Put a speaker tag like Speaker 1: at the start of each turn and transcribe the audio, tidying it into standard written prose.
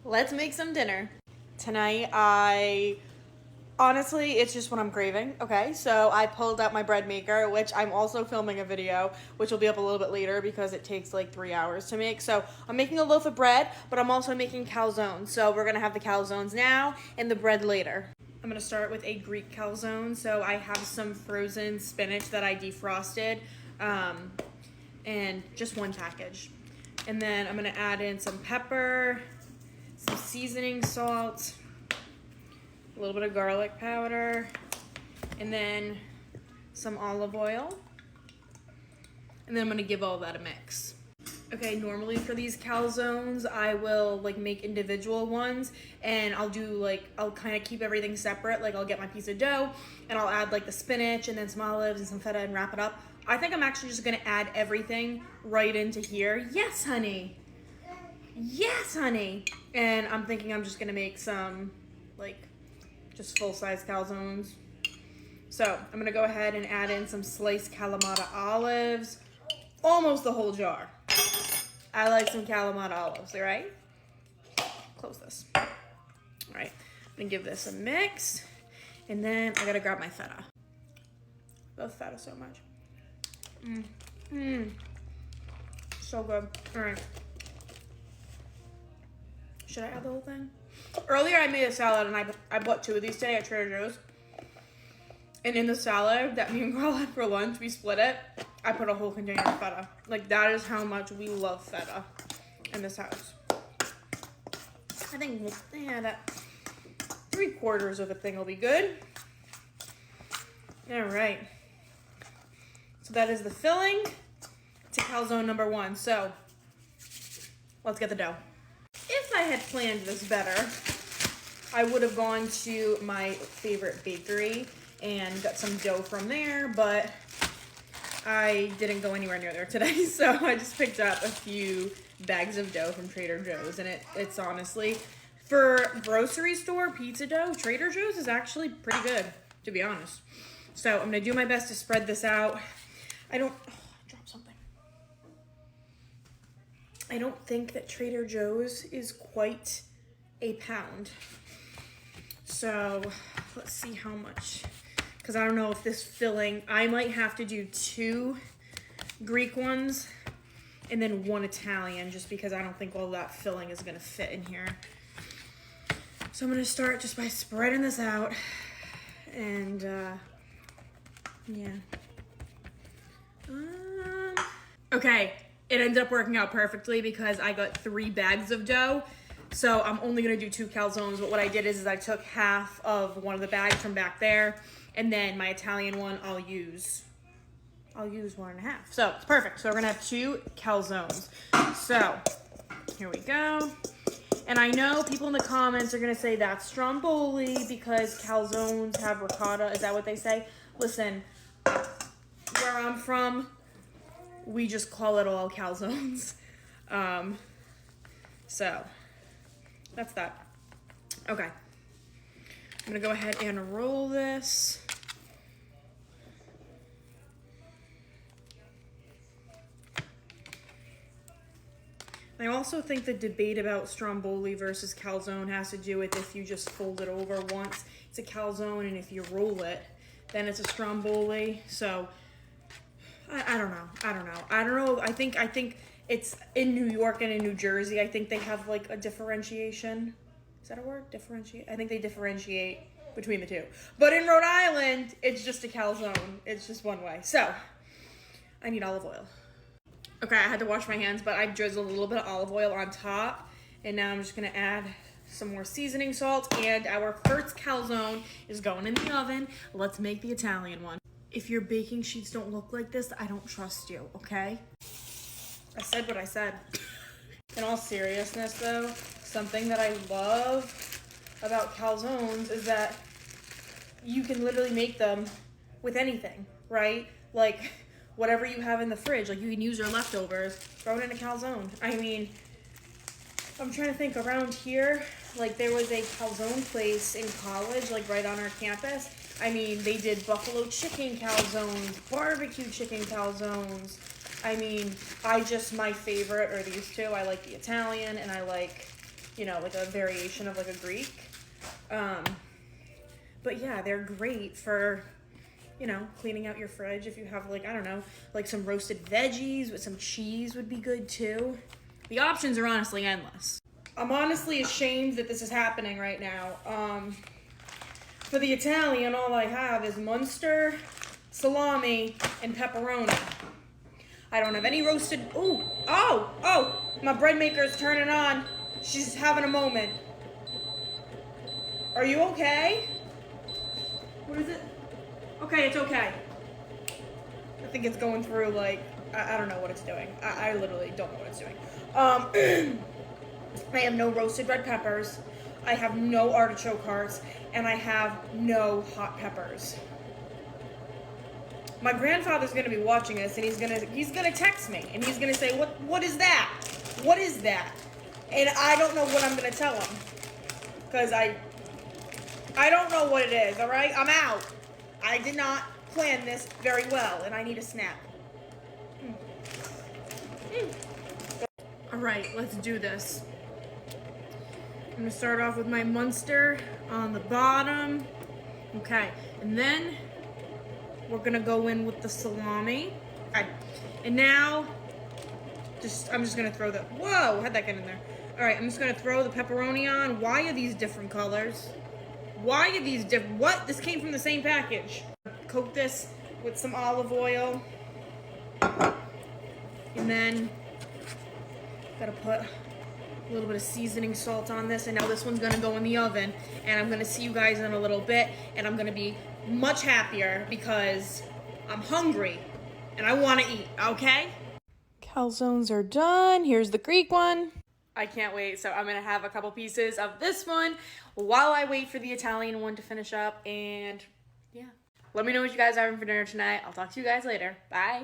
Speaker 1: Let's make some dinner. Tonight, honestly, it's just what I'm craving, okay? So I pulled out my bread maker, which I'm also filming a video, which will be up a little bit later because it takes like 3 hours to make. So I'm making a loaf of bread, but I'm also making calzones. So we're gonna have the calzones now and the bread later. I'm gonna start with a Greek calzone. So I have some frozen spinach that I defrosted, and just one package. And then I'm gonna add in some pepper, some seasoning salt, a little bit of garlic powder, and then some olive oil. And then I'm gonna give all that a mix. Okay, normally for these calzones, I will like make individual ones and I'll kind of keep everything separate. Like I'll get my piece of dough and I'll add like the spinach and then some olives and some feta and wrap it up. I think I'm actually just gonna add everything right into here. Yes, honey. Yes, honey. And I'm thinking I'm just gonna make some like just full-size calzones. So I'm gonna go ahead and add in some sliced Kalamata olives, almost the whole jar. I like some Kalamata olives, right? Close this. All right, I'm gonna give this a mix, and then I gotta grab my feta. Love feta so much. So good. All right. Should I add the whole thing? Earlier I made a salad and I bought 2 of these today at Trader Joe's. And in the salad that me and Carl had for lunch, we split it. I put a whole container of feta. Like that is how much we love feta in this house. I think that 3/4 of a thing will be good. All right. So that is the filling to calzone number 1. So let's get the dough. If I had planned this better, I would have gone to my favorite bakery and got some dough from there, but I didn't go anywhere near there today, so I just picked up a few bags of dough from Trader Joe's, and it's honestly, for grocery store pizza dough, Trader Joe's is actually pretty good, to be honest. So I'm gonna do my best to spread this out. I dropped something. I don't think that Trader Joe's is quite a pound. So let's see how much, because I don't know if this filling, I might have to do 2 Greek ones and then 1 Italian, just because I don't think all that filling is gonna fit in here. So I'm gonna start just by spreading this out, and yeah. Okay, it ended up working out perfectly because I got 3 bags of dough. So I'm only gonna do 2 calzones, but what I did is I took half of one of the bags from back there, and then my Italian one I'll use 1.5. So it's perfect. So we're gonna have 2 calzones. So here we go. And I know people in the comments are gonna say that's stromboli because calzones have ricotta. Is that what they say? Listen, where I'm from, we just call it all calzones. So that's that. Okay. I'm gonna go ahead and roll this. I also think the debate about stromboli versus calzone has to do with if you just fold it over once, it's a calzone, and if you roll it, then it's a stromboli. So I don't know. I think it's in New York and in New Jersey. I think they have like a differentiation. Is that a word? Differentiate? I think they differentiate between the 2. But in Rhode Island, it's just a calzone. It's just one way. So I need olive oil. Okay, I had to wash my hands, but I drizzled a little bit of olive oil on top. And now I'm just gonna add some more seasoning salt. And our first calzone is going in the oven. Let's make the Italian one. If your baking sheets don't look like this, I don't trust you, okay? I said what I said. In all seriousness though, something that I love about calzones is that you can literally make them with anything, right? Like whatever you have in the fridge, like you can use your leftovers, throw it in a calzone. I mean, I'm trying to think around here, like there was a calzone place in college, like right on our campus. I mean, they did buffalo chicken calzones, barbecue chicken calzones. I mean, my favorite are these 2. I like the Italian and I like you know, like a variation of like a Greek. But yeah, they're great for, you know, cleaning out your fridge. If you have like, I don't know, like some roasted veggies with some cheese would be good too. The options are honestly endless. I'm honestly ashamed that this is happening right now. For the Italian, all I have is Munster, salami, and pepperoni. I don't have any roasted, oh, my bread maker is turning on. She's having a moment. Are you okay? What is it? Okay, it's okay. I think it's going through like, I don't know what it's doing. I literally don't know what it's doing. I have no roasted red peppers. I have no artichoke hearts, and I have no hot peppers. My grandfather's gonna be watching this, and he's gonna text me, and he's gonna say, what is that? What is that? And I don't know what I'm gonna tell him, because I don't know what it is. All right, I'm out. I did not plan this very well, and I need a snack. All right, let's do this. I'm gonna start off with my Munster on the bottom. Okay, and then we're gonna go in with the salami. Okay, and now, I'm just gonna throw the, whoa, how'd that get in there? All right, I'm just gonna throw the pepperoni on. Why are these different colors? Why are these different? What? This came from the same package. Coat this with some olive oil. And then, gotta put a little bit of seasoning salt on this. And now this one's gonna go in the oven. And I'm gonna see you guys in a little bit. And I'm gonna be much happier because I'm hungry and I wanna eat, okay? Calzones are done. Here's the Greek one. I can't wait. So I'm gonna have a couple pieces of this one while I wait for the Italian one to finish up. And yeah, let me know what you guys are having for dinner tonight. I'll talk to you guys later. Bye.